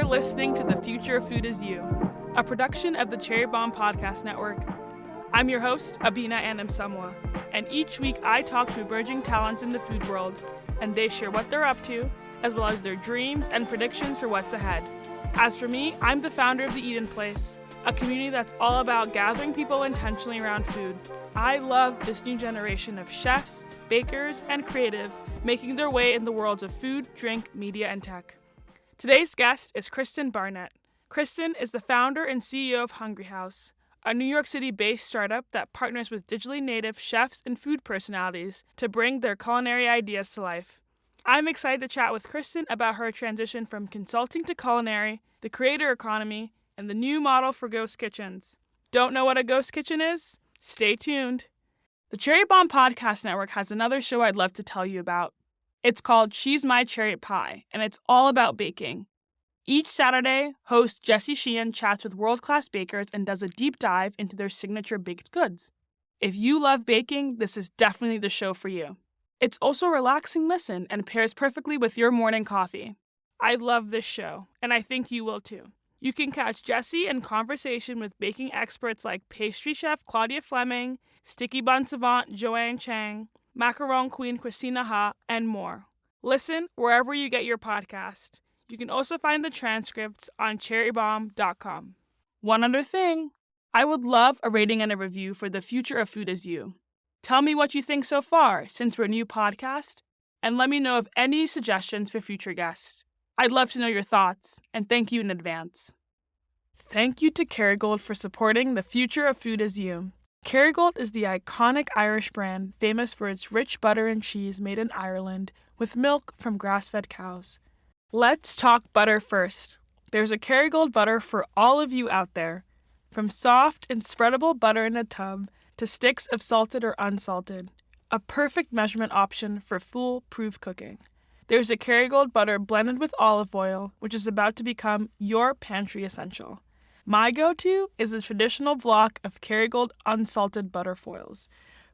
You're listening to The Future of Food Is You, a production of the Cherry Bomb Podcast Network. I'm your host, Abena Anim-Somuah, and each week I talk to emerging talents in the food world, and they share what they're up to, as well as their dreams and predictions for what's ahead. As for me, I'm the founder of The Eden Place, a community that's all about gathering people intentionally around food. I love this new generation of chefs, bakers, and creatives making their way in the worlds of food, drink, media, and tech. Today's guest is Kristen Barnett. Kristen is the founder and CEO of Hungry House, a New York City-based startup that partners with digitally native chefs and food personalities to bring their culinary ideas to life. I'm excited to chat with Kristen about her transition from consulting to culinary, the creator economy, and the new model for ghost kitchens. Don't know what a ghost kitchen is? Stay tuned. The Cherry Bomb Podcast Network has another show I'd love to tell you about. It's called She's My Cherry Pie, and it's all about baking. Each Saturday, host Jessie Sheehan chats with world-class bakers and does a deep dive into their signature baked goods. If you love baking, this is definitely the show for you. It's also a relaxing listen and pairs perfectly with your morning coffee. I love this show, and I think you will too. You can catch Jessie in conversation with baking experts like pastry chef Claudia Fleming, sticky bun savant Joanne Chang, macaron queen Christina Ha, and more. Listen wherever you get your podcast. You can also find the transcripts on cherrybomb.com. One other thing, I would love a rating and a review for The Future of Food Is You. Tell me what you think so far since we're a new podcast, and let me know of any suggestions for future guests. I'd love to know your thoughts, and thank you in advance. Thank you to Kerrygold for supporting The Future of Food Is You. Kerrygold is the iconic Irish brand famous for its rich butter and cheese made in Ireland with milk from grass-fed cows. Let's talk butter first. There's a Kerrygold butter for all of you out there. From soft and spreadable butter in a tub to sticks of salted or unsalted. A perfect measurement option for foolproof cooking. There's a Kerrygold butter blended with olive oil, which is about to become your pantry essential. My go-to is a traditional block of Kerrygold unsalted butter foils.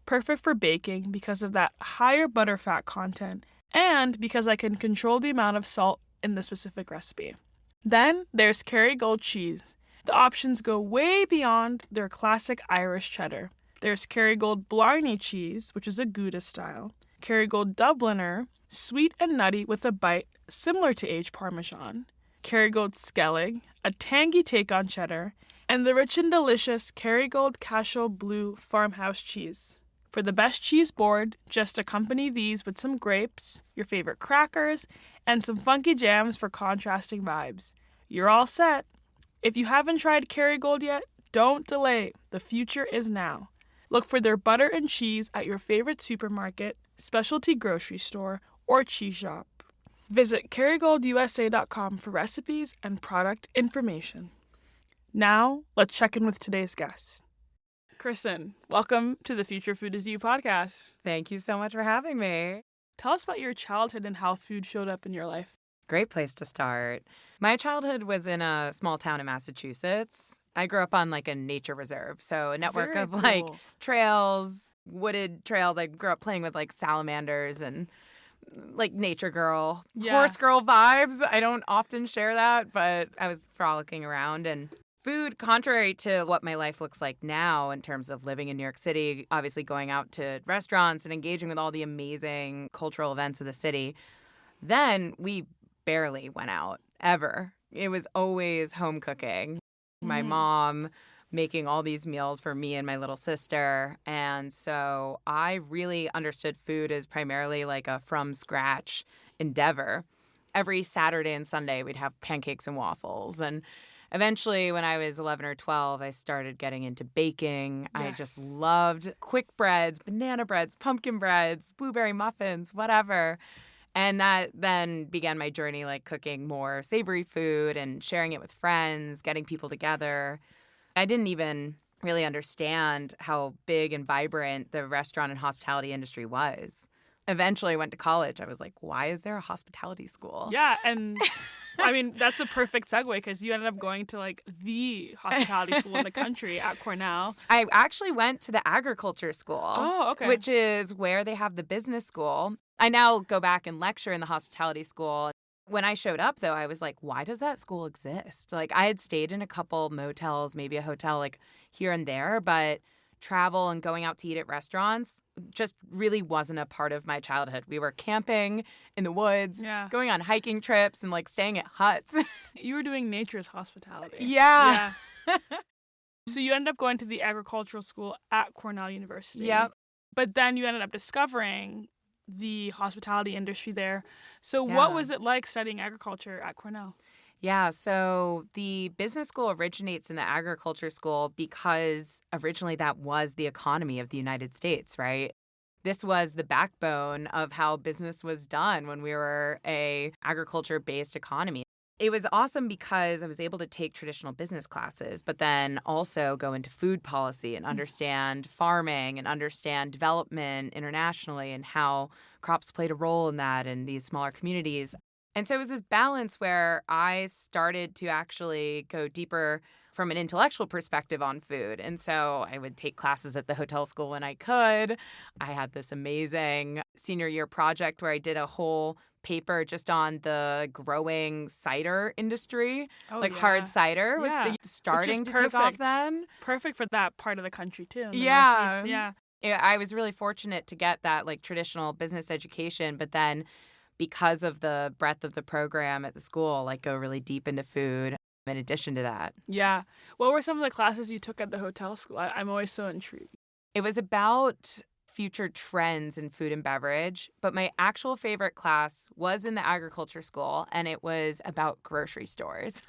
Perfect for baking because of that higher butter fat content and because I can control the amount of salt in the specific recipe. Then there's Kerrygold cheese. The options go way beyond their classic Irish cheddar. There's Kerrygold Blarney cheese, which is a Gouda style. Kerrygold Dubliner, sweet and nutty with a bite similar to aged Parmesan. Kerrygold Skellig, a tangy take on cheddar, and the rich and delicious Kerrygold Cashel Blue farmhouse cheese. For the best cheese board, just accompany these with some grapes, your favorite crackers, and some funky jams for contrasting vibes. You're all set. If you haven't tried Kerrygold yet, don't delay. The future is now. Look for their butter and cheese at your favorite supermarket, specialty grocery store, or cheese shop. Visit KerrygoldUSA.com for recipes and product information. Now, let's check in with today's guest. Kristen, welcome to the Future Food Is You podcast. Thank you so much for having me. Tell us about your childhood and how food showed up in your life. Great place to start. My childhood was in a small town in Massachusetts. I grew up on a nature reserve, so a network Very of cool. trails, wooded trails. I grew up playing with salamanders and nature girl, horse girl vibes. I don't often share that, but I was frolicking around. And food, contrary to what my life looks like now in terms of living in New York City, obviously going out to restaurants and engaging with all the amazing cultural events of the city, then we barely went out, ever. It was always home cooking. My mom making all these meals for me and my little sister. And so I really understood food as primarily a from-scratch endeavor. Every Saturday and Sunday, we'd have pancakes and waffles. And eventually, when I was 11 or 12, I started getting into baking. Yes. I just loved quick breads, banana breads, pumpkin breads, blueberry muffins, whatever. And that then began my journey, cooking more savory food and sharing it with friends, getting people together. I didn't even really understand how big and vibrant the restaurant and hospitality industry was. Eventually, I went to college. I was like, why is there a hospitality school? Yeah, and I mean, that's a perfect segue because you ended up going to the hospitality school in the country at Cornell. I actually went to the agriculture school. Oh, okay. Which is where they have the business school. I now go back and lecture in the hospitality school. When I showed up, though, I was like, why does that school exist? Like, I had stayed in a couple motels, maybe a hotel, like, here and there, but travel and going out to eat at restaurants just really wasn't a part of my childhood. We were camping in the woods, going on hiking trips, and, like, staying at huts. You were doing nature's hospitality. Yeah. So you ended up going to the agricultural school at Cornell University. Yep. But then you ended up discovering the hospitality industry there. So what was it like studying agriculture at Cornell? Yeah, so the business school originates in the agriculture school because originally that was the economy of the United States, right? This was the backbone of how business was done when we were a agriculture-based economy. It was awesome because I was able to take traditional business classes, but then also go into food policy and understand farming and understand development internationally and how crops played a role in that in these smaller communities. And so it was this balance where I started to actually go deeper from an intellectual perspective on food. And so I would take classes at the hotel school when I could. I had this amazing senior year project where I did a whole paper just on the growing cider industry, hard cider was starting to take off then. Perfect for that part of the country too. Yeah. I was really fortunate to get that like traditional business education, but then because of the breadth of the program at the school, like go really deep into food in addition to that. Yeah. What were some of the classes you took at the hotel school? I'm always so intrigued. It was about future trends in food and beverage, but my actual favorite class was in the agriculture school, and it was about grocery stores.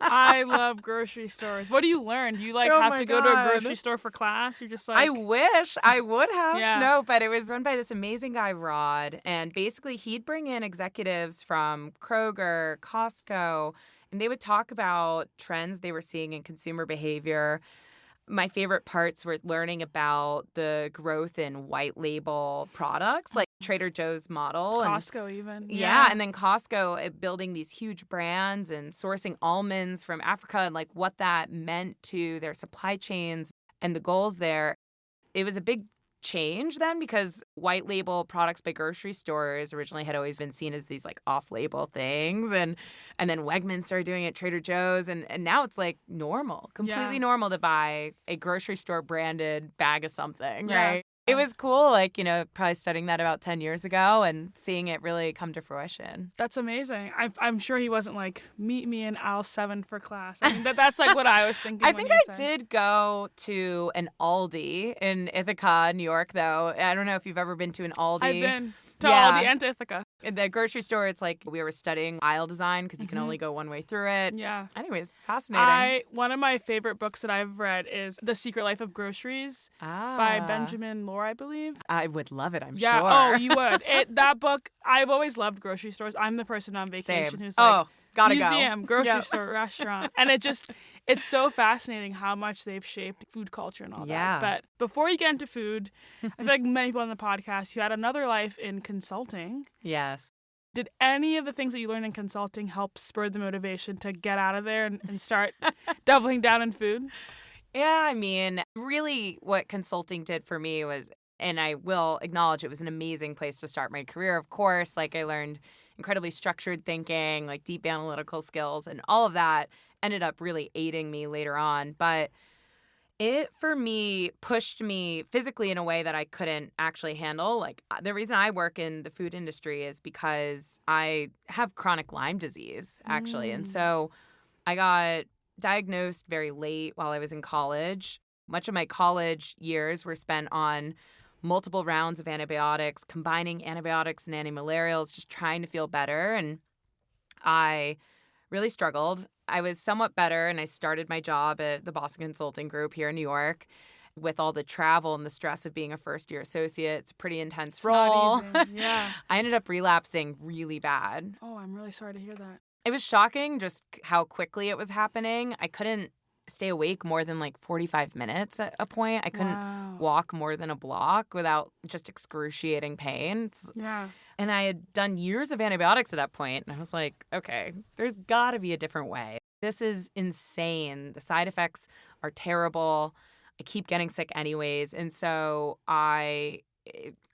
I love grocery stores. What do you learn? Do you have to go to a grocery store for class? You're just like... I wish I would have. Yeah. No, but it was run by this amazing guy, Rod, and basically he'd bring in executives from Kroger, Costco, and they would talk about trends they were seeing in consumer behavior. My favorite parts were learning about the growth in white label products, like Trader Joe's model. Costco even. Yeah, and then Costco building these huge brands and sourcing almonds from Africa and like what that meant to their supply chains and the goals there. It was a big change then because white label products by grocery stores originally had always been seen as these like off-label things and then Wegmans started doing it at Trader Joe's and now it's like normal, completely normal to buy a grocery store branded bag of something, right? It was cool, like, probably studying that about 10 years ago and seeing it really come to fruition. That's amazing. I'm sure he wasn't like, meet me in aisle 7 for class. I mean, that's like what I was thinking. I think I did go to an Aldi in Ithaca, New York, though. I don't know if you've ever been to an Aldi. I've been to Aldi and to Ithaca. In the grocery store, it's like we were studying aisle design because you can only go one way through it. Yeah. Anyways, fascinating. One of my favorite books that I've read is The Secret Life of Groceries by Benjamin Lohr, I believe. I would love it, I'm sure. Oh, you would. That book, I've always loved grocery stores. I'm the person on vacation who's like, gotta museum, grocery store, restaurant. And it's so fascinating how much they've shaped food culture and all that. But before you get into food, I feel like many people on the podcast, you had another life in consulting. Yes. Did any of the things that you learned in consulting help spur the motivation to get out of there and start doubling down in food? Yeah, I mean, really what consulting did for me was, and I will acknowledge it was an amazing place to start my career, of course. Like I learned incredibly structured thinking, like deep analytical skills, and all of that ended up really aiding me later on. But it, for me, pushed me physically in a way that I couldn't actually handle. Like, the reason I work in the food industry is because I have chronic Lyme disease, actually. And so I got diagnosed very late while I was in college. Much of my college years were spent on multiple rounds of antibiotics, combining antibiotics and antimalarials, just trying to feel better. And I really struggled. I was somewhat better, and I started my job at the Boston Consulting Group here in New York. With all the travel and the stress of being a first-year associate, it's a pretty intense role. Not easy. Yeah. I ended up relapsing really bad. Oh, I'm really sorry to hear that. It was shocking just how quickly it was happening. I couldn't stay awake more than like 45 minutes at a point. I couldn't walk more than a block without just excruciating pain. And I had done years of antibiotics at that point. And I was like, okay, there's got to be a different way. This is insane. The side effects are terrible. I keep getting sick anyways. And so I,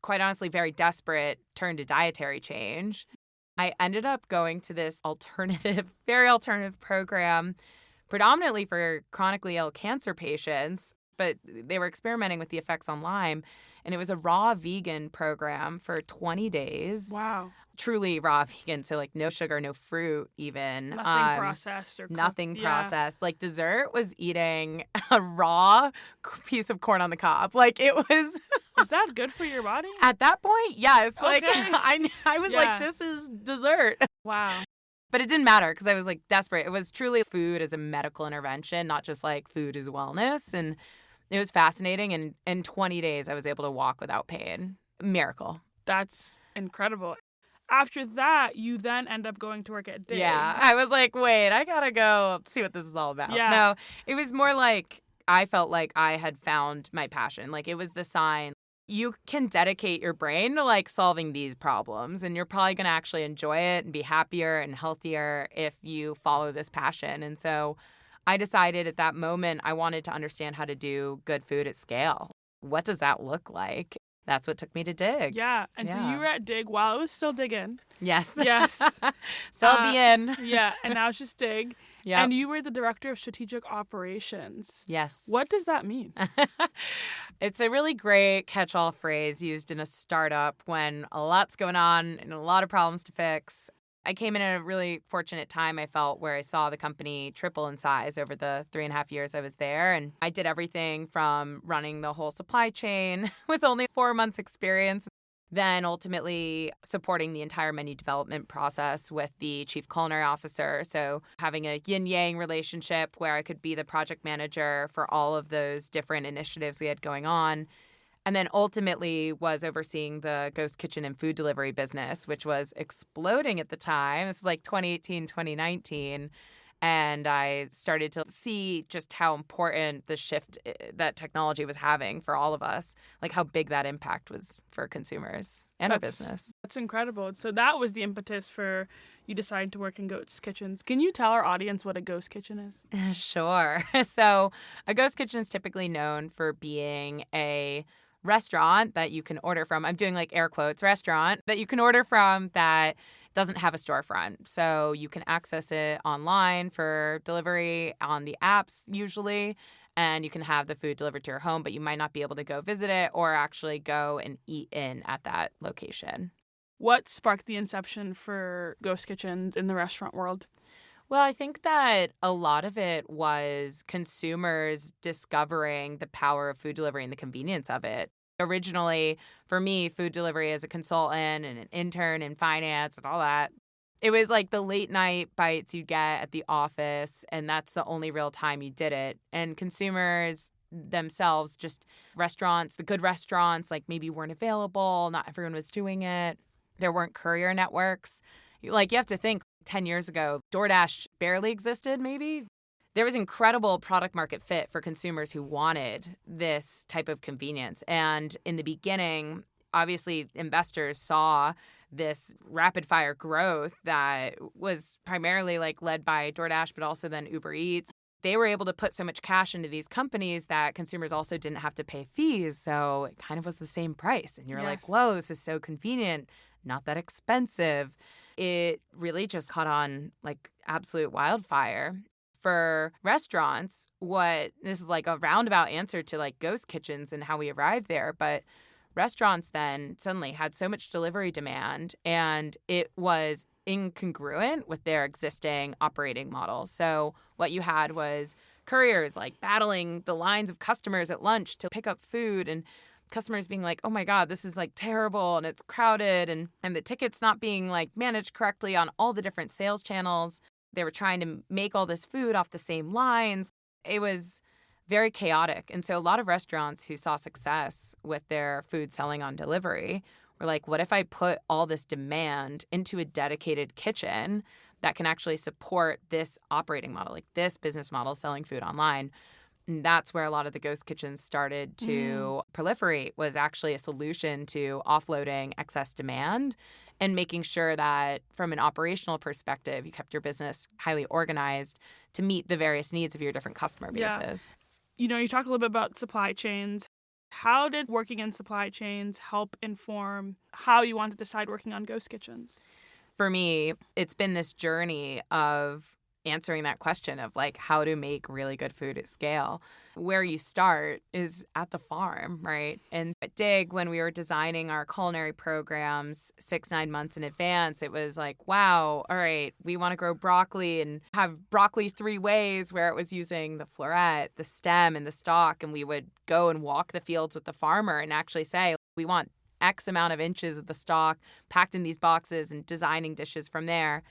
quite honestly, very desperate, turned to dietary change. I ended up going to this very alternative program, predominantly for chronically ill cancer patients, but they were experimenting with the effects on Lyme. And it was a raw vegan program for 20 days. Wow. Truly raw vegan, so like no sugar, no fruit even. Nothing processed or cooked. Nothing processed. Like dessert was eating a raw piece of corn on the cob. Like it was... Is that good for your body? At that point, yes. Okay. Like I was like, this is dessert. Wow. But it didn't matter because I was like desperate. It was truly food as a medical intervention, not just like food as wellness. And it was fascinating. And in 20 days, I was able to walk without pain. Miracle. That's incredible. After that, you then end up going to work at Dig. Yeah. I was like, wait, I got to go see what this is all about. Yeah. No, it was more like I felt like I had found my passion. Like it was the sign. You can dedicate your brain to like solving these problems, and you're probably going to actually enjoy it and be happier and healthier if you follow this passion. And so I decided at that moment I wanted to understand how to do good food at scale. What does that look like? That's what took me to Dig. Yeah. And so you were at Dig while it was still digging. Yes. Yes. Still at the end. Yeah. And now it's just Dig. Yeah. And you were the director of strategic operations. Yes. What does that mean? It's a really great catch-all phrase used in a startup when a lot's going on and a lot of problems to fix. I came in at a really fortunate time, I felt, where I saw the company triple in size over the 3.5 years I was there. And I did everything from running the whole supply chain with only 4 months experience, then ultimately supporting the entire menu development process with the chief culinary officer. So having a yin-yang relationship where I could be the project manager for all of those different initiatives we had going on. And then ultimately was overseeing the ghost kitchen and food delivery business, which was exploding at the time. This is like 2018, 2019. And I started to see just how important the shift that technology was having for all of us, like how big that impact was for consumers and our business. That's incredible. So that was the impetus for you deciding to work in ghost kitchens. Can you tell our audience what a ghost kitchen is? Sure. So a ghost kitchen is typically known for being a restaurant that you can order from. I'm doing like air quotes, restaurant that you can order from that doesn't have a storefront. So you can access it online for delivery on the apps usually, and you can have the food delivered to your home, but you might not be able to go visit it or actually go and eat in at that location. What sparked the inception for ghost kitchens in the restaurant world? Well, I think that a lot of it was consumers discovering the power of food delivery and the convenience of it. Originally, for me, food delivery as a consultant and an intern in finance and all that, it was like the late night bites you'd get at the office, and that's the only real time you did it. And consumers themselves, just restaurants, the good restaurants, like maybe weren't available. Not everyone was doing it. There weren't courier networks. Like you have to think, 10 years ago, DoorDash barely existed, maybe. There was incredible product market fit for consumers who wanted this type of convenience. And in the beginning, obviously, investors saw this rapid fire growth that was primarily like led by DoorDash, but also then Uber Eats. They were able to put so much cash into these companies that consumers also didn't have to pay fees. So it kind of was the same price. And you're like, whoa, this is so convenient, not that expensive. It really just caught on like absolute wildfire. For restaurants, this is like a roundabout answer to like ghost kitchens and how we arrived there, but restaurants then suddenly had so much delivery demand and it was incongruent with their existing operating model. So what you had was couriers like battling the lines of customers at lunch to pick up food, and customers being like, oh my God, this is like terrible and it's crowded, and the tickets not being like managed correctly on all the different sales channels. They were trying to make all this food off the same lines. It was very chaotic. And so a lot of restaurants who saw success with their food selling on delivery were like, what if I put all this demand into a dedicated kitchen that can actually support this operating model, like this business model selling food online? And that's where a lot of the ghost kitchens started to proliferate, was actually a solution to offloading excess demand and making sure that from an operational perspective, you kept your business highly organized to meet the various needs of your different customer bases. You know, you talked a little bit about supply chains. How did working in supply chains help inform how you wanted to decide working on ghost kitchens? for me, it's been this journey of answering that question of like how to make really good food at scale. Where you start is at the farm, right? And at Dig, when we were designing our culinary programs 6-9 months in advance, it was like, wow, all right, we want to grow broccoli and have broccoli 3 ways, where it was using the floret, the stem, and the stalk. And we would go and walk the fields with the farmer and actually say, we want X amount of inches of the stalk packed in these boxes, and designing dishes from there.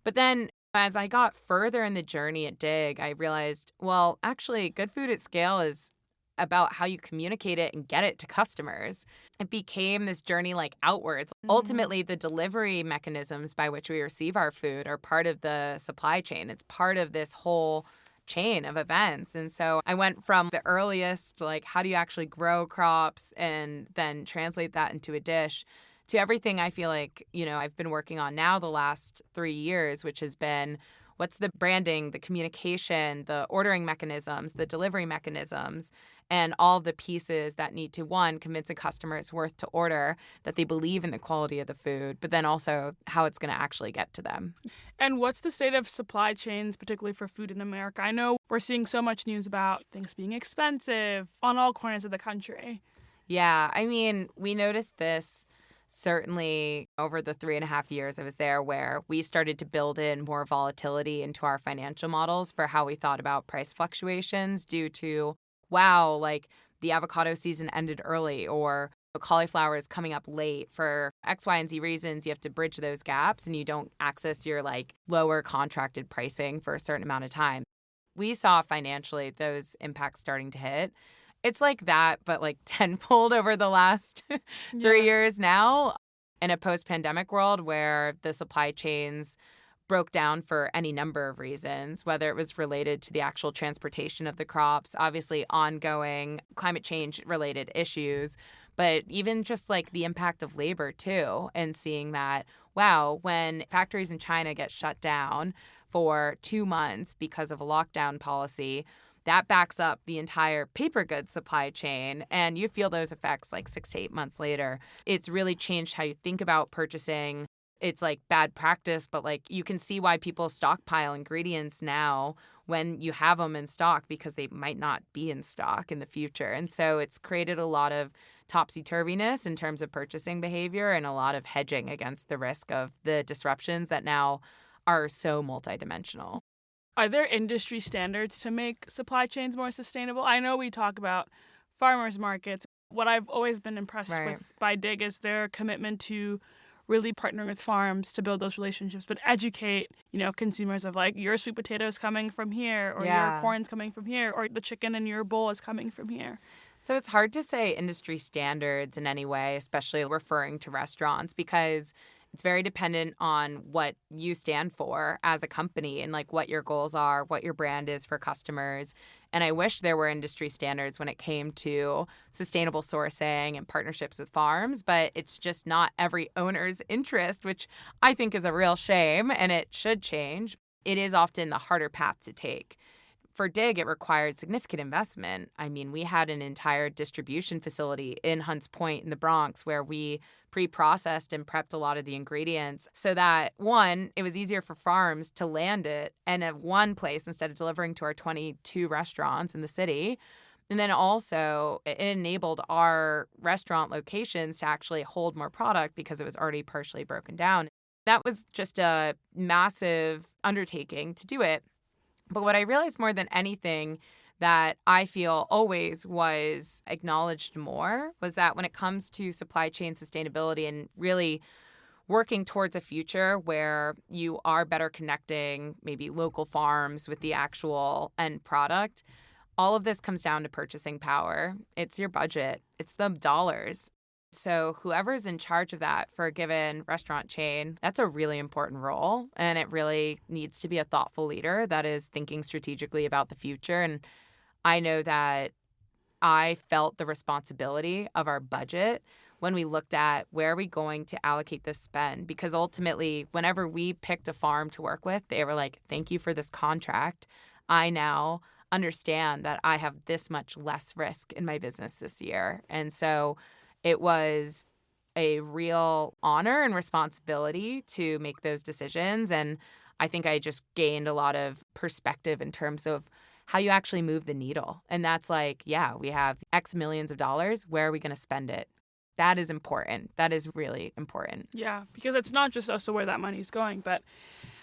But then as I got further in the journey at Dig, I realized, well, actually, good food at scale is about how you communicate it and get it to customers. It became this journey like outwards. Ultimately, the delivery mechanisms by which we receive our food are part of the supply chain. It's part of this whole chain of events. And so I went from the earliest, like, how do you actually grow crops and then translate that into a dish, to everything I feel like, I've been working on now the last 3 years, which has been what's the branding, the communication, the ordering mechanisms, the delivery mechanisms, and all the pieces that need to, one, convince a customer it's worth to order, that they believe in the quality of the food, but then also how it's going to actually get to them. And what's the state of supply chains, particularly for food in America? I know we're seeing so much news about things being expensive on all corners of the country. Yeah, I mean, we noticed this certainly over the 3.5 years I was there, where we started to build in more volatility into our financial models for how we thought about price fluctuations due to, wow, like the avocado season ended early, or cauliflower is coming up late for X, Y, and Z reasons. You have to bridge those gaps and you don't access your like lower contracted pricing for a certain amount of time. We saw financially those impacts starting to hit. It's like that, but like tenfold over the last 3 years now, in a post-pandemic world where the supply chains broke down for any number of reasons, whether it was related to the actual transportation of the crops, obviously ongoing climate change related issues, but even just like the impact of labor too, and seeing that, wow, when factories in China get shut down for 2 months because of a lockdown policy, that backs up the entire paper goods supply chain, and you feel those effects like 6 to 8 months later. It's really changed how you think about purchasing. It's like bad practice, but like you can see why people stockpile ingredients now when you have them in stock, because they might not be in stock in the future. And so it's created a lot of topsy-turviness in terms of purchasing behavior and a lot of hedging against the risk of the disruptions that now are so multidimensional. Are there industry standards to make supply chains more sustainable? I know we talk about farmers markets. What I've always been impressed with by Dig is their commitment to really partnering with farms to build those relationships, but educate, consumers of like, your sweet potato is coming from here, or your corn's coming from here, or the chicken in your bowl is coming from here. So it's hard to say industry standards in any way, especially referring to restaurants, because it's very dependent on what you stand for as a company and like what your goals are, what your brand is for customers. And I wish there were industry standards when it came to sustainable sourcing and partnerships with farms, but it's just not every owner's interest, which I think is a real shame, and it should change. It is often the harder path to take. For Dig, it required significant investment. I mean, we had an entire distribution facility in Hunts Point in the Bronx where we pre-processed and prepped a lot of the ingredients so that, one, it was easier for farms to land it and at one place instead of delivering to our 22 restaurants in the city. And then also it enabled our restaurant locations to actually hold more product because it was already partially broken down. That was just a massive undertaking to do it. But what I realized more than anything that I feel always was acknowledged more was that when it comes to supply chain sustainability and really working towards a future where you are better connecting maybe local farms with the actual end product, all of this comes down to purchasing power. It's your budget. It's the dollars. So whoever's in charge of that for a given restaurant chain, that's a really important role. And it really needs to be a thoughtful leader that is thinking strategically about the future. And I know that I felt the responsibility of our budget when we looked at where are we going to allocate this spend. Because ultimately, whenever we picked a farm to work with, they were like, thank you for this contract. I now understand that I have this much less risk in my business this year. And so it was a real honor and responsibility to make those decisions. And I think I just gained a lot of perspective in terms of how you actually move the needle. And that's like, yeah, we have X millions of dollars. Where are we going to spend it? That is important. That is really important. Yeah, because it's not just also where that money is going, but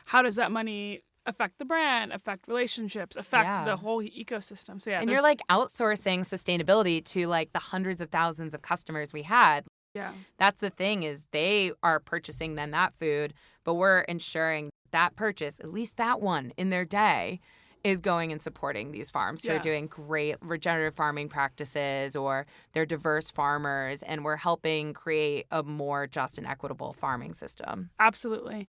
how does that money affect the brand, affect relationships, affect the whole ecosystem. So yeah, and you're like outsourcing sustainability to like the hundreds of thousands of customers we had. Yeah. That's the thing is they are purchasing then that food, but we're ensuring that purchase, at least that one in their day, is going and supporting these farms who are doing great regenerative farming practices, or they're diverse farmers, and we're helping create a more just and equitable farming system. Absolutely.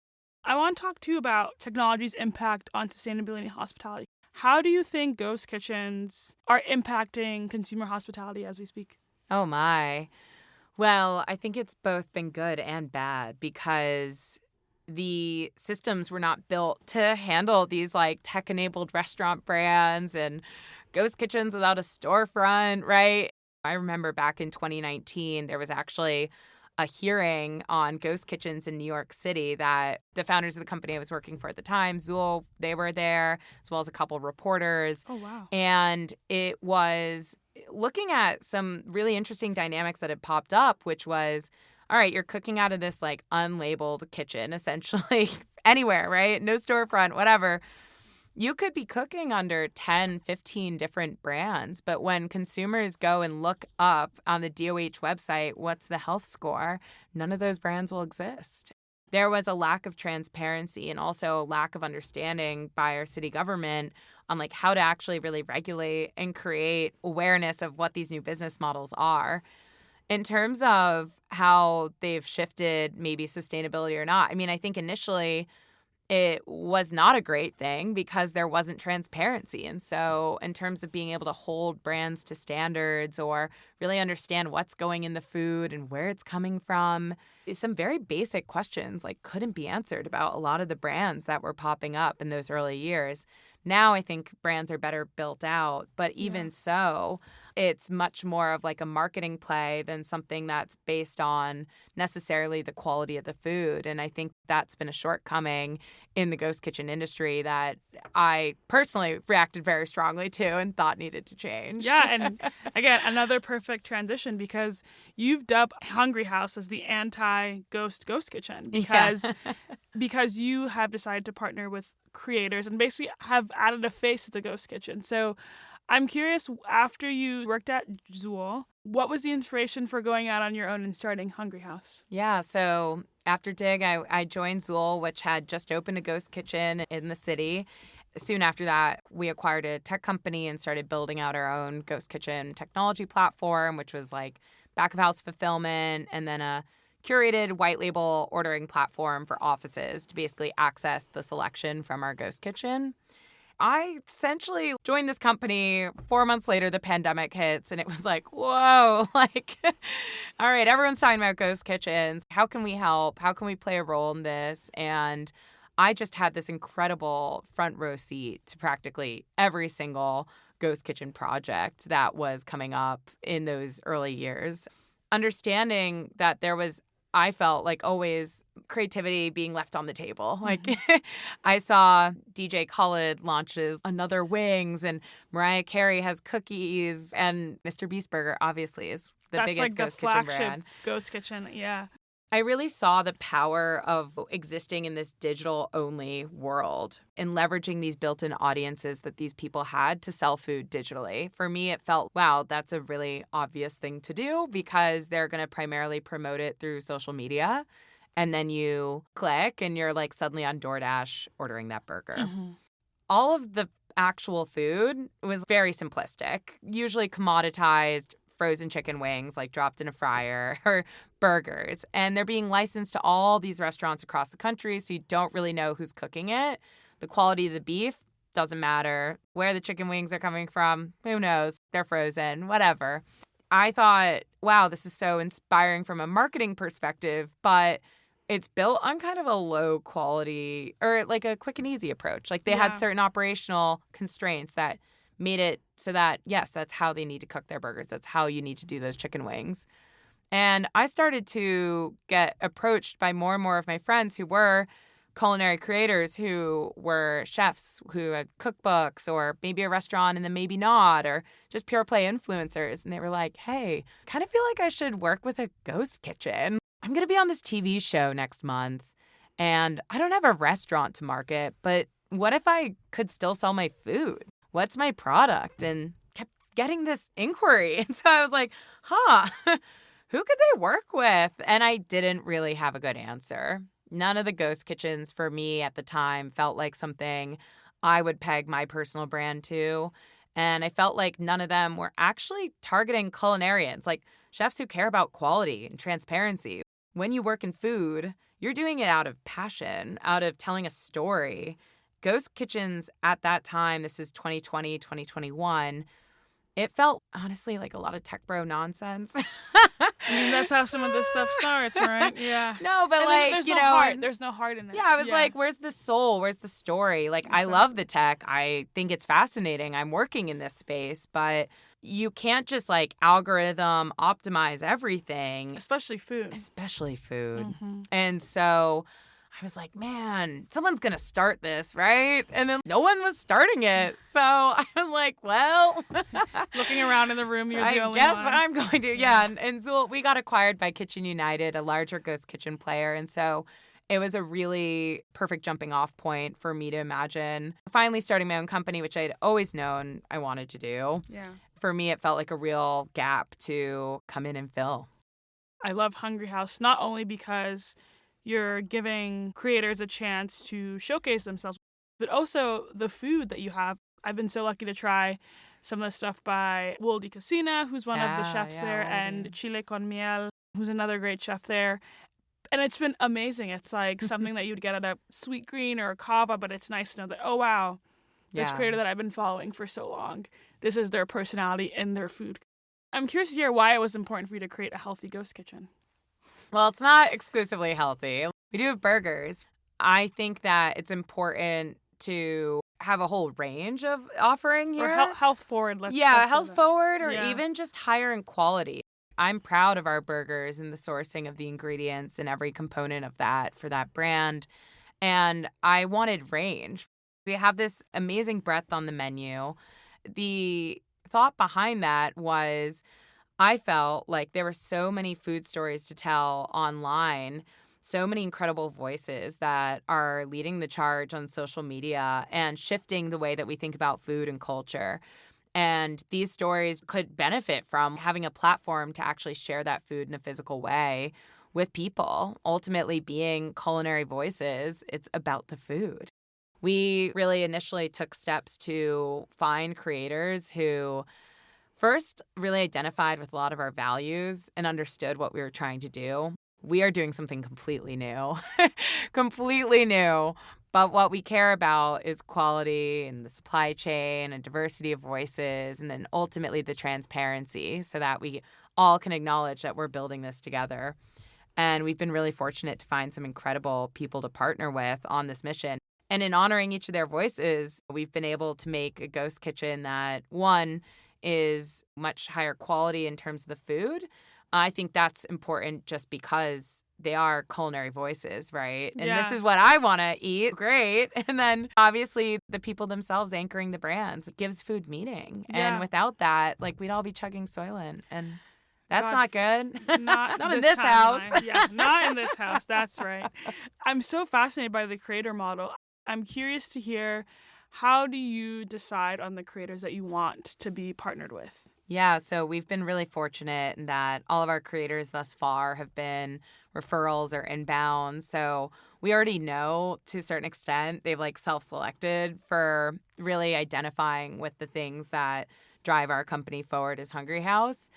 I want to talk too about technology's impact on sustainability and hospitality. How do you think ghost kitchens are impacting consumer hospitality as we speak? Oh my. Well, I think it's both been good and bad because the systems were not built to handle these like tech-enabled restaurant brands and ghost kitchens without a storefront, right? I remember back in 2019, there was actually a hearing on ghost kitchens in New York City that the founders of the company I was working for at the time, Zool, they were there, as well as a couple of reporters. Oh, wow. And it was looking at some really interesting dynamics that had popped up, which was, all right, you're cooking out of this like unlabeled kitchen, essentially, anywhere, right? No storefront, whatever. You could be cooking under 10, 15 different brands, but when consumers go and look up on the DOH website, what's the health score, none of those brands will exist. There was a lack of transparency and also a lack of understanding by our city government on like how to actually really regulate and create awareness of what these new business models are. In terms of how they've shifted maybe sustainability or not, I mean, I think initially it was not a great thing because there wasn't transparency. And so in terms of being able to hold brands to standards or really understand what's going in the food and where it's coming from, some very basic questions like couldn't be answered about a lot of the brands that were popping up in those early years. Now I think brands are better built out, but even so, it's much more of like a marketing play than something that's based on necessarily the quality of the food. And I think that's been a shortcoming in the ghost kitchen industry that I personally reacted very strongly to and thought needed to change. Yeah, and again, another perfect transition because you've dubbed Hungry House as the anti-ghost kitchen because you have decided to partner with creators and basically have added a face to the ghost kitchen. So I'm curious, after you worked at Zool, what was the inspiration for going out on your own and starting Hungry House? Yeah, so after Dig, I joined Zool, which had just opened a ghost kitchen in the city. Soon after that, we acquired a tech company and started building out our own ghost kitchen technology platform, which was like back-of-house fulfillment, and then a curated white label ordering platform for offices to basically access the selection from our ghost kitchen. I essentially joined this company 4 months later, the pandemic hits, and it was like, whoa, like, all right, everyone's talking about ghost kitchens. How can we help? How can we play a role in this? And I just had this incredible front row seat to practically every single ghost kitchen project that was coming up in those early years. Understanding that there was, I felt like always creativity being left on the table. Like I saw DJ Khaled launches Another Wings and Mariah Carey has cookies and Mr. Beast Burger obviously is the biggest like ghost the kitchen flagship brand. Ghost kitchen, yeah. I really saw the power of existing in this digital-only world and leveraging these built-in audiences that these people had to sell food digitally. For me, it felt, wow, that's a really obvious thing to do because they're going to primarily promote it through social media. And then you click and you're like suddenly on DoorDash ordering that burger. Mm-hmm. All of the actual food was very simplistic, usually commoditized, frozen chicken wings like dropped in a fryer or burgers. And they're being licensed to all these restaurants across the country, so you don't really know who's cooking it. The quality of the beef doesn't matter. Where the chicken wings are coming from, who knows? They're frozen, whatever. I thought, wow, this is so inspiring from a marketing perspective, but it's built on kind of a low quality or like a quick and easy approach. Like they had certain operational constraints that made it so that, yes, that's how they need to cook their burgers. That's how you need to do those chicken wings. And I started to get approached by more and more of my friends who were culinary creators, who were chefs, who had cookbooks, or maybe a restaurant and then maybe not, or just pure play influencers. And they were like, hey, kind of feel like I should work with a ghost kitchen. I'm going to be on this TV show next month, and I don't have a restaurant to market, but what if I could still sell my food? What's my product? And kept getting this inquiry. And so I was like, who could they work with? And I didn't really have a good answer. None of the ghost kitchens for me at the time felt like something I would peg my personal brand to. And I felt like none of them were actually targeting culinarians, like chefs who care about quality and transparency. When you work in food, you're doing it out of passion, out of telling a story. Ghost kitchens at that time, this is 2020, 2021, it felt honestly like a lot of tech bro nonsense. I mean, that's how some of this stuff starts, right? Yeah. No, but and like, there's you no know, heart. There's no heart in it. Yeah, I was like, where's the soul? Where's the story? Like, exactly. I love the tech. I think it's fascinating. I'm working in this space, but you can't just like algorithm optimize everything. Especially food. Mm-hmm. And so I was like, man, someone's going to start this, right? And then no one was starting it. So I was like, well. Looking around in the room, you're the only one. I guess one. I'm going to, yeah. And so we got acquired by Kitchen United, a larger ghost kitchen player. And so it was a really perfect jumping off point for me to imagine finally starting my own company, which I'd always known I wanted to do. Yeah. For me, it felt like a real gap to come in and fill. I love Hungry House, not only because you're giving creators a chance to showcase themselves, but also the food that you have. I've been so lucky to try some of the stuff by Woldy Kusina, who's one of the chefs there, and Chile con Miel, who's another great chef there. And it's been amazing. It's like something that you'd get at a Sweet Green or a Cava, but it's nice to know that, oh, wow, this creator that I've been following for so long, this is their personality in their food. I'm curious to hear why it was important for you to create a healthy ghost kitchen. Well, it's not exclusively healthy. We do have burgers. I think that it's important to have a whole range of offering here. Or health forward. Let's health forward, or even just higher in quality. I'm proud of our burgers and the sourcing of the ingredients and every component of that for that brand. And I wanted range. We have this amazing breadth on the menu. The thought behind that was I felt like there were so many food stories to tell online, so many incredible voices that are leading the charge on social media and shifting the way that we think about food and culture. And these stories could benefit from having a platform to actually share that food in a physical way with people. Ultimately, being culinary voices, it's about the food. We really initially took steps to find creators who first really identified with a lot of our values and understood what we were trying to do. We are doing something completely new, But what we care about is quality and the supply chain and diversity of voices, and then ultimately the transparency so that we all can acknowledge that we're building this together. And we've been really fortunate to find some incredible people to partner with on this mission. And in honoring each of their voices, we've been able to make a ghost kitchen that, one, is much higher quality in terms of the food. I think that's important just because they are culinary voices, right? And this is what I want to eat. Great. And then obviously the people themselves anchoring the brands. It gives food meaning. Yeah. And without that, like, we'd all be chugging Soylent. And that's not good. Not in this house. Yeah, not in this house. That's right. I'm so fascinated by the creator model. I'm curious to hear, how do you decide on the creators that you want to be partnered with? Yeah, so we've been really fortunate in that all of our creators thus far have been referrals or inbound. So we already know to a certain extent they've like self-selected for really identifying with the things that drive our company forward as Hungry House.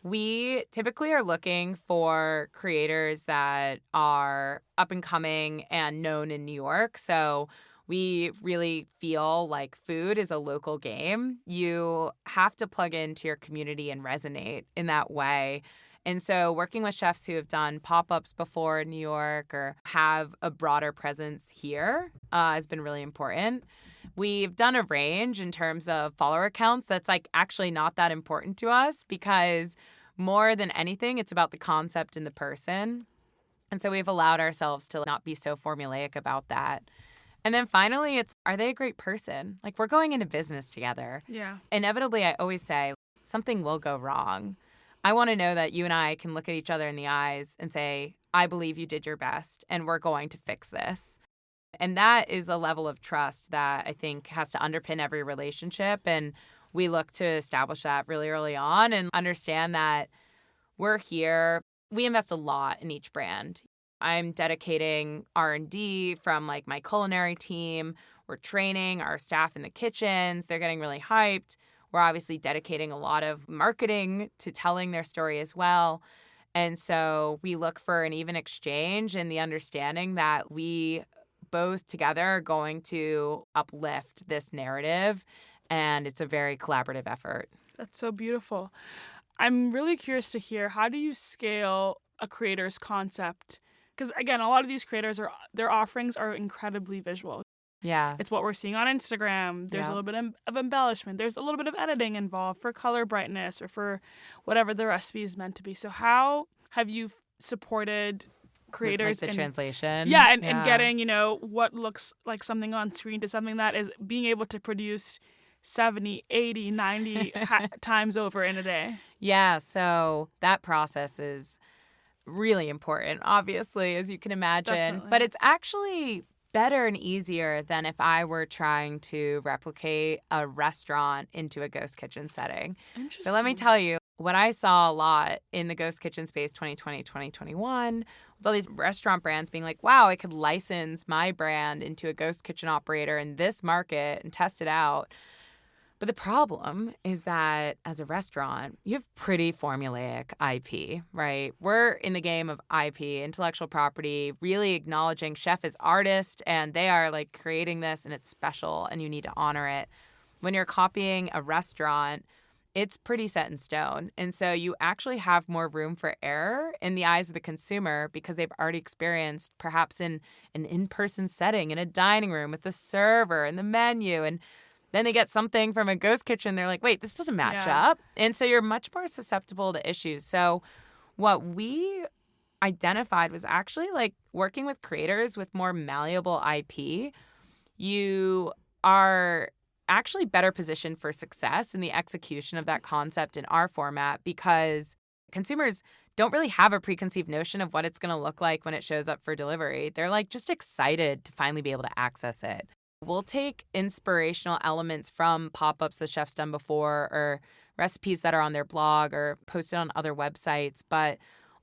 We typically are looking for creators that are up and coming and known in New York. So we really feel like food is a local game. You have to plug into your community and resonate in that way. And so working with chefs who have done pop-ups before in New York or have a broader presence here has been really important. We've done a range in terms of follower accounts. That's like actually not that important to us because more than anything, it's about the concept and the person. And so we've allowed ourselves to not be so formulaic about that. And then finally, are they a great person? Like, we're going into business together. Yeah. Inevitably, I always say something will go wrong. I want to know that you and I can look at each other in the eyes and say, I believe you did your best and we're going to fix this. And that is a level of trust that I think has to underpin every relationship. And we look to establish that really early on and understand that we're here. We invest a lot in each brand. I'm dedicating R&D from like my culinary team. We're training our staff in the kitchens. They're getting really hyped. We're obviously dedicating a lot of marketing to telling their story as well. And so we look for an even exchange and the understanding that we both together are going to uplift this narrative. And it's a very collaborative effort. That's so beautiful. I'm really curious to hear, how do you scale a creator's concept? Because again, a lot of these creators, their offerings are incredibly visual. Yeah. It's what we're seeing on Instagram. There's a little bit of embellishment. There's a little bit of editing involved for color brightness or for whatever the recipe is meant to be. So how have you supported creators like the translation? And getting, what looks like something on screen to something that is being able to produce 70, 80, 90 times over in a day? Yeah, so that process is really important, obviously, as you can imagine. Definitely. But it's actually better and easier than if I were trying to replicate a restaurant into a ghost kitchen setting. Interesting. So let me tell you, what I saw a lot in the ghost kitchen space 2020, 2021 was all these restaurant brands being like, wow, I could license my brand into a ghost kitchen operator in this market and test it out. But the problem is that as a restaurant, you have pretty formulaic IP, right? We're in the game of IP, intellectual property, really acknowledging chef as artist, and they are like creating this and it's special and you need to honor it. When you're copying a restaurant, it's pretty set in stone. And so you actually have more room for error in the eyes of the consumer because they've already experienced perhaps in an in-person setting, in a dining room with the server and the menu, and then they get something from a ghost kitchen. They're like, wait, this doesn't match up. And so you're much more susceptible to issues. So what we identified was actually like working with creators with more malleable IP. You are actually better positioned for success in the execution of that concept in our format because consumers don't really have a preconceived notion of what it's going to look like when it shows up for delivery. They're like just excited to finally be able to access it. We'll take inspirational elements from pop-ups the chef's done before or recipes that are on their blog or posted on other websites, but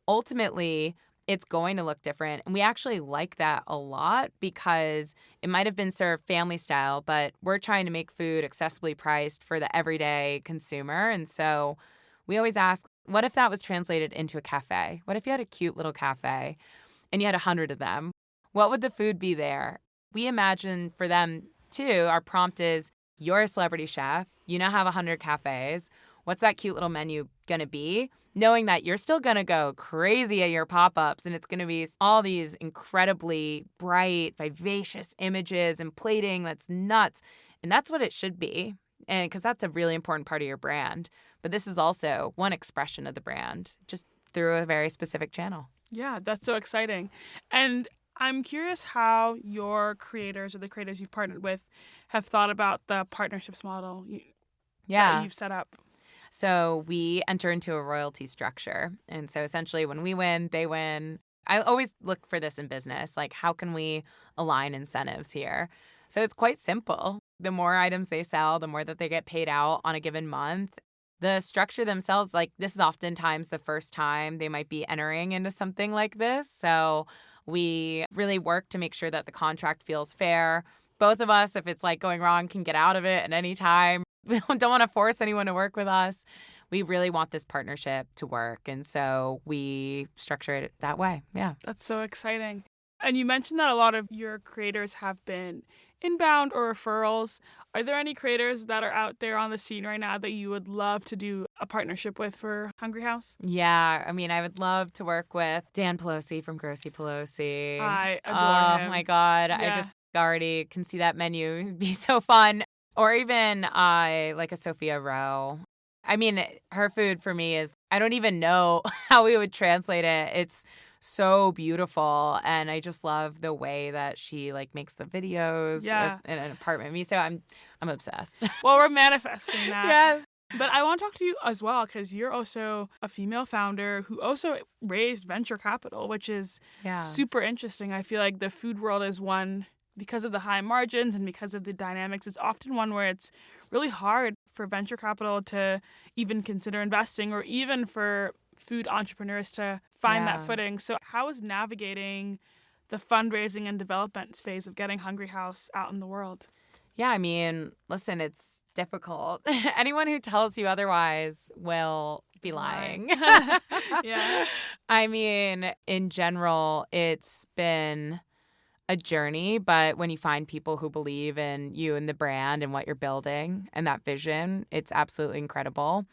ultimately it's going to look different. And we actually like that a lot because it might have been served family style, but we're trying to make food accessibly priced for the everyday consumer. And so we always ask, what if that was translated into a cafe? What if you had a cute little cafe and you had 100 of them? What would the food be there? We imagine for them, too, our prompt is, you're a celebrity chef. You now have 100 cafes. What's that cute little menu going to be? Knowing that you're still going to go crazy at your pop-ups and it's going to be all these incredibly bright, vivacious images and plating that's nuts. And that's what it should be. And because that's a really important part of your brand. But this is also one expression of the brand, just through a very specific channel. Yeah, that's so exciting. And I'm curious how your creators or the creators you've partnered with have thought about the partnerships model that you've set up. So we enter into a royalty structure. And so essentially when we win, they win. I always look for this in business, like how can we align incentives here? So it's quite simple. The more items they sell, the more that they get paid out on a given month. The structure themselves, like this is oftentimes the first time they might be entering into something like this. So we really work to make sure that the contract feels fair. Both of us, if it's like going wrong, can get out of it at any time. We don't want to force anyone to work with us. We really want this partnership to work. And so we structure it that way. Yeah. That's so exciting. And you mentioned that a lot of your creators have been inbound or referrals. Are there any creators that are out there on the scene right now that you would love to do a partnership with for Hungry House? Yeah. I mean, I would love to work with Dan Pelosi from Grossy Pelosi. I adore him. Oh, my God. Yeah. I just already can see that menu. It'd be so fun. Or even like a Sophia Rowe. I mean, her food for me is, I don't even know how we would translate it. It's so beautiful. And I just love the way that she like makes the videos in an apartment. Me, so I'm obsessed. Well, we're manifesting that. Yes. But I want to talk to you as well, because you're also a female founder who also raised venture capital, which is super interesting. I feel like the food world is one, because of the high margins and because of the dynamics, it's often one where it's really hard for venture capital to even consider investing, or even for food entrepreneurs to find that footing. So how is navigating the fundraising and development phase of getting Hungry House out in the world? Yeah, I mean, listen, it's difficult. Anyone who tells you otherwise will be lying. Yeah. I mean, in general, it's been a journey, but when you find people who believe in you and the brand and what you're building and that vision, it's absolutely incredible.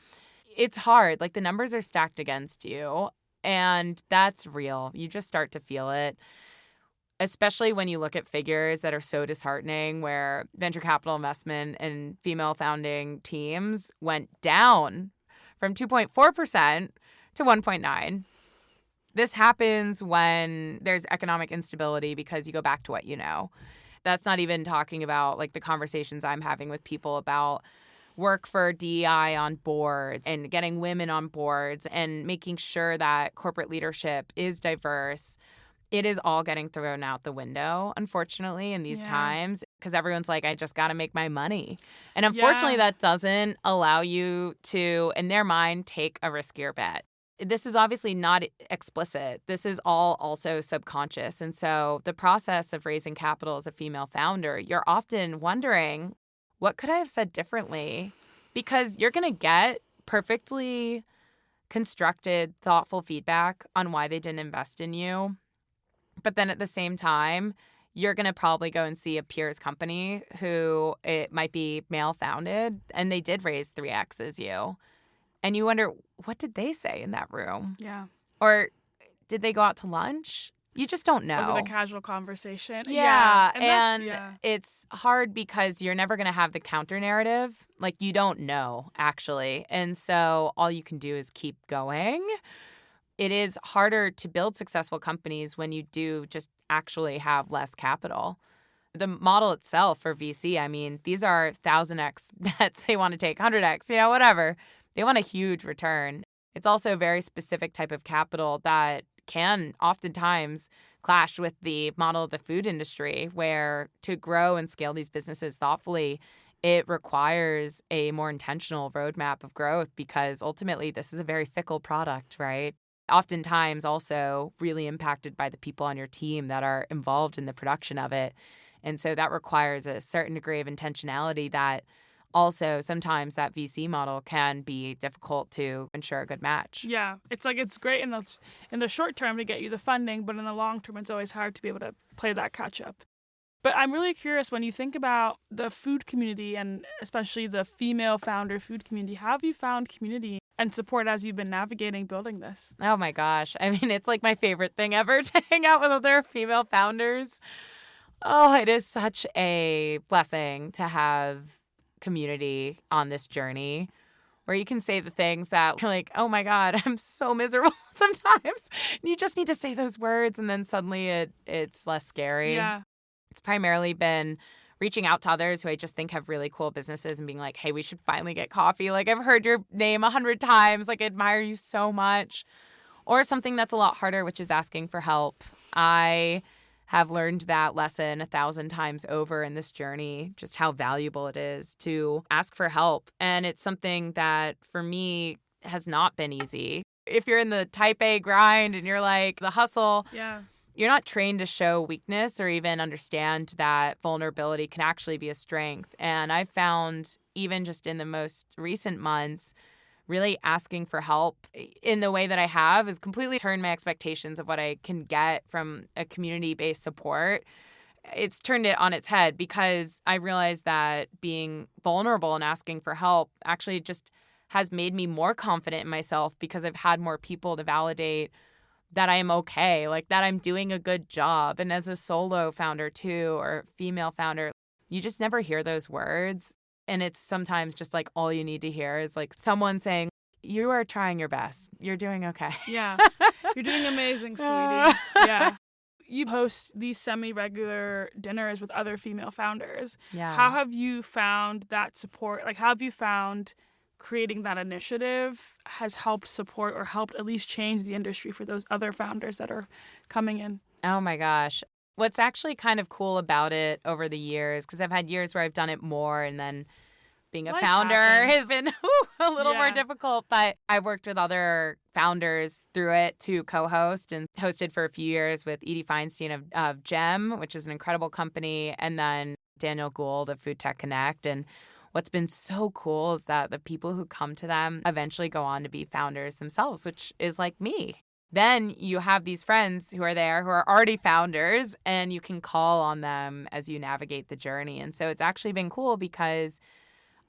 It's hard. Like, the numbers are stacked against you, and that's real. You just start to feel it. Especially when you look at figures that are so disheartening, where venture capital investment and female founding teams went down from 2.4% to 1.9%. This happens when there's economic instability because you go back to what you know. That's not even talking about like the conversations I'm having with people about work for DEI on boards and getting women on boards and making sure that corporate leadership is diverse. It is all getting thrown out the window, unfortunately, in these times, because everyone's like, I just got to make my money. And unfortunately, that doesn't allow you to, in their mind, take a riskier bet. This is obviously not explicit. This is all also subconscious. And so the process of raising capital as a female founder, you're often wondering, what could I have said differently? Because you're going to get perfectly constructed, thoughtful feedback on why they didn't invest in you. But then at the same time, you're going to probably go and see a peer's company who it might be male founded and they did raise 3x as you. And you wonder, what did they say in that room? Yeah. Or did they go out to lunch? You just don't know. Was it a casual conversation? Yeah. And it's hard because you're never going to have the counter narrative. Like, you don't know, actually. And so all you can do is keep going. It is harder to build successful companies when you do just actually have less capital. The model itself for VC, I mean, these are 1,000x bets. They want to take 100x, whatever. They want a huge return. It's also a very specific type of capital that can oftentimes clash with the model of the food industry, where to grow and scale these businesses thoughtfully, it requires a more intentional roadmap of growth, because ultimately this is a very fickle product, right? Oftentimes also really impacted by the people on your team that are involved in the production of it. And so that requires a certain degree of intentionality that also sometimes that VC model can be difficult to ensure a good match. Yeah, it's like it's great in the short term to get you the funding, but in the long term it's always hard to be able to play that catch up. But I'm really curious, when you think about the food community and especially the female founder food community, how have you found community and support as you've been navigating building this? Oh my gosh. I mean, it's like my favorite thing ever to hang out with other female founders. Oh, it is such a blessing to have community on this journey where you can say the things that you're like, oh my God, I'm so miserable sometimes. You just need to say those words and then suddenly it's less scary. Yeah. It's primarily been reaching out to others who I just think have really cool businesses and being like, hey, we should finally get coffee. Like, I've heard your name 100 times. Like, I admire you so much. Or something that's a lot harder, which is asking for help. I have learned that lesson 1,000 times over in this journey, just how valuable it is to ask for help. And it's something that for me has not been easy. If you're in the type A grind and you're like the hustle, you're not trained to show weakness or even understand that vulnerability can actually be a strength. And I've found, even just in the most recent months, really asking for help in the way that I have has completely turned my expectations of what I can get from a community-based support. It's turned it on its head, because I realized that being vulnerable and asking for help actually just has made me more confident in myself, because I've had more people to validate that I am okay, like that I'm doing a good job. And as a solo founder too, or female founder, you just never hear those words. And it's sometimes just like all you need to hear is like someone saying, you are trying your best. You're doing okay. Yeah. You're doing amazing, sweetie. Yeah. You host these semi-regular dinners with other female founders. Yeah. How have you found that support? Like, how have you found creating that initiative has helped support or helped at least change the industry for those other founders that are coming in? Oh my gosh. What's actually kind of cool about it over the years, because I've had years where I've done it more and then being a Life founder happens. has been a little more difficult, but I've worked with other founders through it to co-host and hosted for a few years with Edie Feinstein of Gem, which is an incredible company, and then Daniel Gould of Food Tech Connect. And what's been so cool is that the people who come to them eventually go on to be founders themselves, which is like me. Then you have these friends who are there who are already founders, and you can call on them as you navigate the journey. And so it's actually been cool because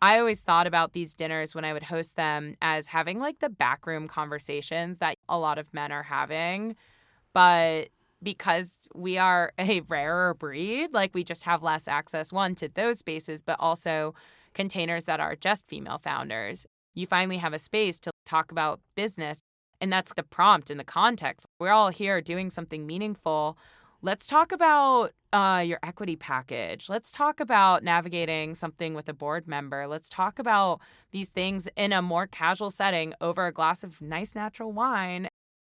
I always thought about these dinners when I would host them as having like the backroom conversations that a lot of men are having. But because we are a rarer breed, like we just have less access, one, to those spaces, but also containers that are just female founders. You finally have a space to talk about business. And that's the prompt and the context. We're all here doing something meaningful. Let's talk about your equity package. Let's talk about navigating something with a board member. Let's talk about these things in a more casual setting over a glass of nice natural wine.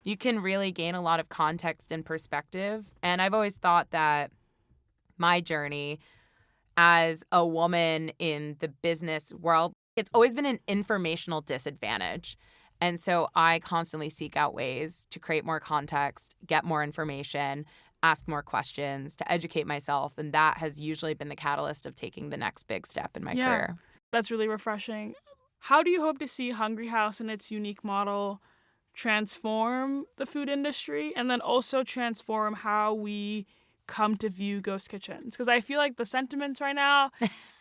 You can really gain a lot of context and perspective. And I've always thought that my journey as a woman in the business world, it's always been an informational disadvantage. And so I constantly seek out ways to create more context, get more information, ask more questions, to educate myself. And that has usually been the catalyst of taking the next big step in my career. That's really refreshing. How do you hope to see Hungry House and its unique model transform the food industry and then also transform how we come to view ghost kitchens? Because I feel like the sentiments right now,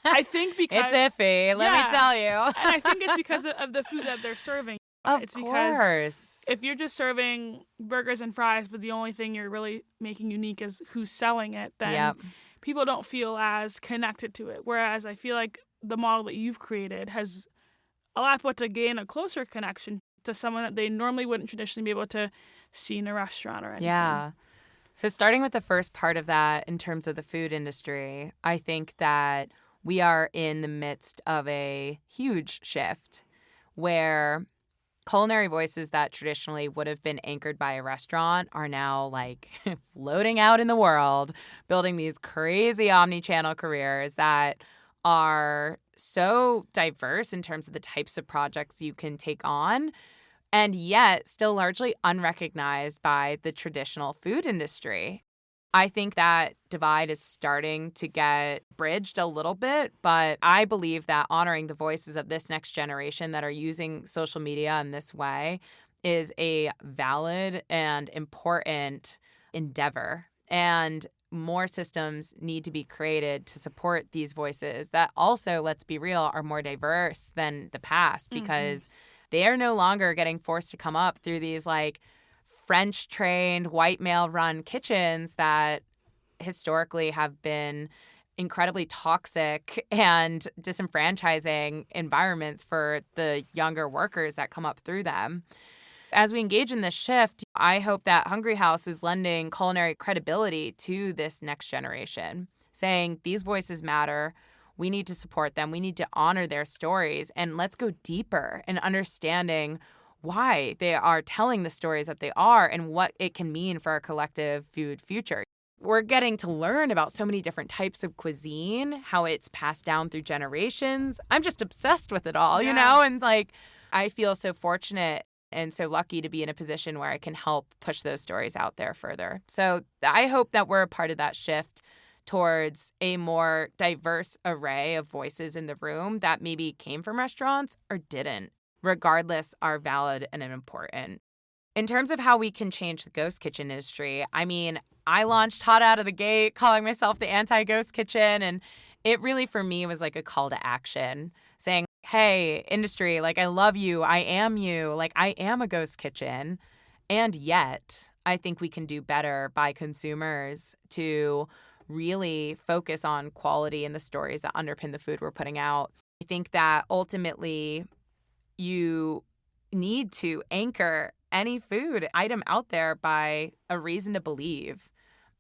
I think because... It's iffy, let me tell you. And I think it's because of the food that they're serving. It's because if you're just serving burgers and fries, but the only thing you're really making unique is who's selling it, then people don't feel as connected to it. Whereas I feel like the model that you've created has allowed people to gain a closer connection to someone that they normally wouldn't traditionally be able to see in a restaurant or anything. Yeah. So starting with the first part of that in terms of the food industry, I think that we are in the midst of a huge shift where culinary voices that traditionally would have been anchored by a restaurant are now like floating out in the world, building these crazy omni-channel careers that are so diverse in terms of the types of projects you can take on, and yet still largely unrecognized by the traditional food industry. I think that divide is starting to get bridged a little bit, but I believe that honoring the voices of this next generation that are using social media in this way is a valid and important endeavor. And more systems need to be created to support these voices that also, let's be real, are more diverse than the past because they are no longer getting forced to come up through these like French-trained, white male-run kitchens that historically have been incredibly toxic and disenfranchising environments for the younger workers that come up through them. As we engage in this shift, I hope that Hungry House is lending culinary credibility to this next generation, saying these voices matter. We need to support them. We need to honor their stories. And let's go deeper in understanding why they are telling the stories that they are and what it can mean for our collective food future. We're getting to learn about so many different types of cuisine, how it's passed down through generations. I'm just obsessed with it all, you know? And like, I feel so fortunate and so lucky to be in a position where I can help push those stories out there further. So I hope that we're a part of that shift towards a more diverse array of voices in the room that maybe came from restaurants or didn't. Regardless, are valid and important. In terms of how we can change the ghost kitchen industry, I mean, I launched hot out of the gate calling myself the anti-ghost kitchen, and it really, for me, was like a call to action saying, hey, industry, like, I love you, I am you, like, I am a ghost kitchen, and yet I think we can do better by consumers to really focus on quality and the stories that underpin the food we're putting out. I think that ultimately you need to anchor any food item out there by a reason to believe.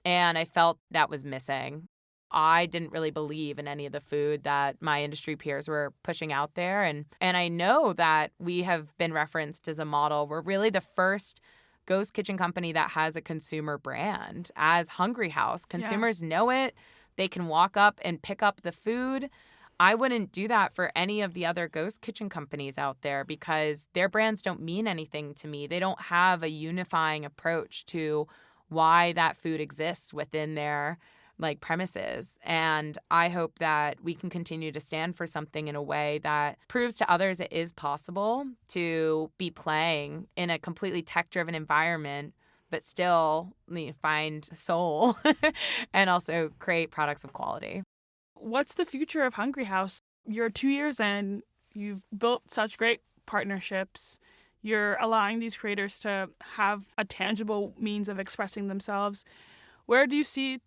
And I felt that was missing. I didn't really believe in any of the food that my industry peers were pushing out there. And I know that we have been referenced as a model. We're really the first ghost kitchen company that has a consumer brand as Hungry House. Consumers know it. They can walk up and pick up the food. I wouldn't do that for any of the other ghost kitchen companies out there because their brands don't mean anything to me. They don't have a unifying approach to why that food exists within their premises. And I hope that we can continue to stand for something in a way that proves to others it is possible to be playing in a completely tech-driven environment, but still find soul and also create products of quality. What's the future of Hungry House? You're 2 years in. You've built such great partnerships. You're allowing these creators to have a tangible means of expressing themselves. Where do you see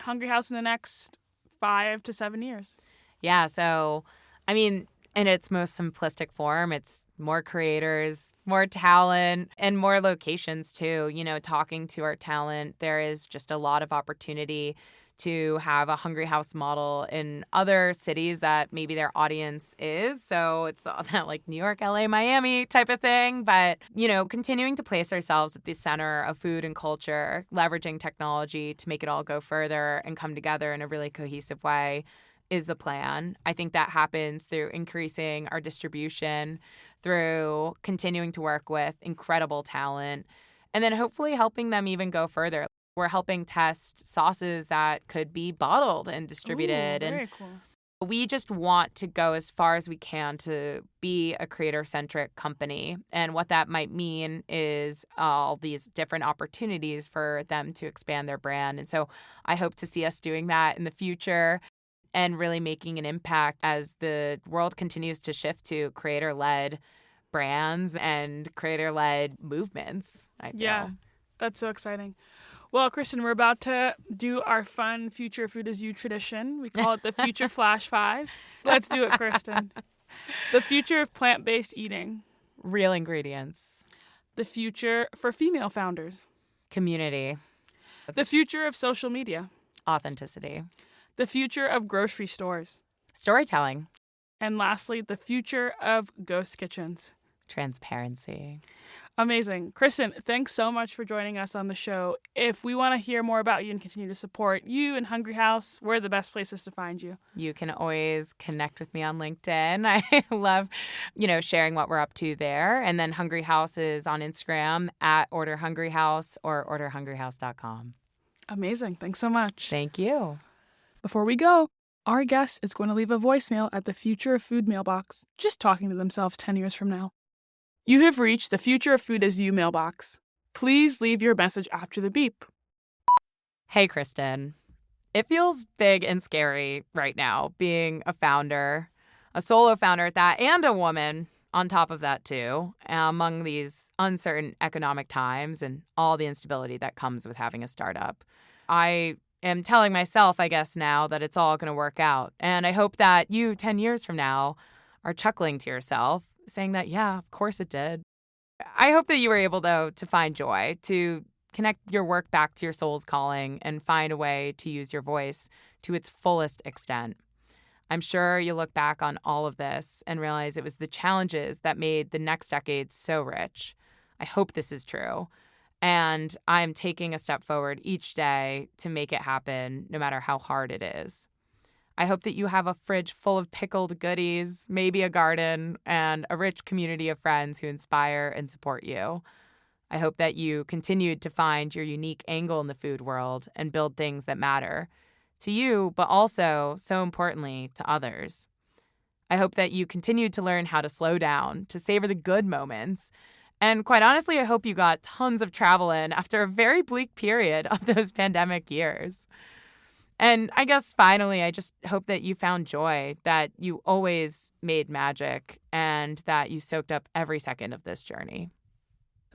Hungry House in the next 5 to 7 years? Yeah, so, in its most simplistic form, it's more creators, more talent, and more locations too. Talking to our talent, there is just a lot of opportunity to have a Hungry House model in other cities that maybe their audience is. So it's that New York, LA, Miami type of thing. But, continuing to place ourselves at the center of food and culture, leveraging technology to make it all go further and come together in a really cohesive way is the plan. I think that happens through increasing our distribution, through continuing to work with incredible talent, and then hopefully helping them even go further. We're helping test sauces that could be bottled and distributed. Ooh, very cool. We just want to go as far as we can to be a creator-centric company. And what that might mean is all these different opportunities for them to expand their brand. And so I hope to see us doing that in the future and really making an impact as the world continues to shift to creator-led brands and creator-led movements, I feel. Yeah, that's so exciting. Well, Kristen, we're about to do our fun Future Food Is You tradition. We call it the Future Flash 5. Let's do it, Kristen. The future of plant-based eating. Real ingredients. The future for female founders. Community. The future of social media. Authenticity. The future of grocery stores. Storytelling. And lastly, the future of ghost kitchens. Transparency. Amazing. Kristen, thanks so much for joining us on the show. If we want to hear more about you and continue to support you and Hungry House, where are the best places to find you? You can always connect with me on LinkedIn. I love, sharing what we're up to there. And then Hungry House is on Instagram at orderhungryhouse or orderhungryhouse.com. Amazing. Thanks so much. Thank you. Before we go, our guest is going to leave a voicemail at the Future of Food mailbox, just talking to themselves 10 years from now. You have reached the Future of Food Is You mailbox. Please leave your message after the beep. Hey, Kristen. It feels big and scary right now being a founder, a solo founder at that, and a woman on top of that too, among these uncertain economic times and all the instability that comes with having a startup. I am telling myself, I guess now, that it's all going to work out. And I hope that you, 10 years from now, are chuckling to yourself, saying that, yeah, of course it did. I hope that you were able, though, to find joy, to connect your work back to your soul's calling and find a way to use your voice to its fullest extent. I'm sure you'll look back on all of this and realize it was the challenges that made the next decade so rich. I hope this is true. And I'm taking a step forward each day to make it happen, no matter how hard it is. I hope that you have a fridge full of pickled goodies, maybe a garden, and a rich community of friends who inspire and support you. I hope that you continued to find your unique angle in the food world and build things that matter to you, but also, so importantly, to others. I hope that you continued to learn how to slow down, to savor the good moments. And quite honestly, I hope you got tons of travel in after a very bleak period of those pandemic years. And I guess finally, I just hope that you found joy, that you always made magic, and that you soaked up every second of this journey.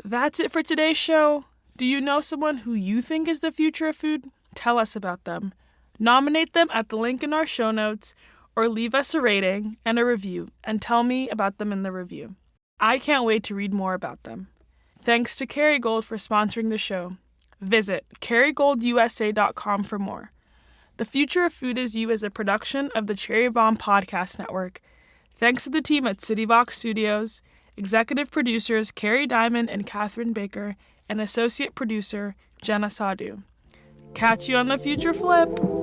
That's it for today's show. Do you know someone who you think is the future of food? Tell us about them. Nominate them at the link in our show notes, or leave us a rating and a review and tell me about them in the review. I can't wait to read more about them. Thanks to Kerrygold for sponsoring the show. Visit kerrygoldusa.com for more. The Future of Food is You is a production of the Cherry Bomb Podcast Network. Thanks to the team at CityVox Studios, executive producers Carrie Diamond and Catherine Baker, and associate producer Jenna Sadhu. Catch you on the Future Flip!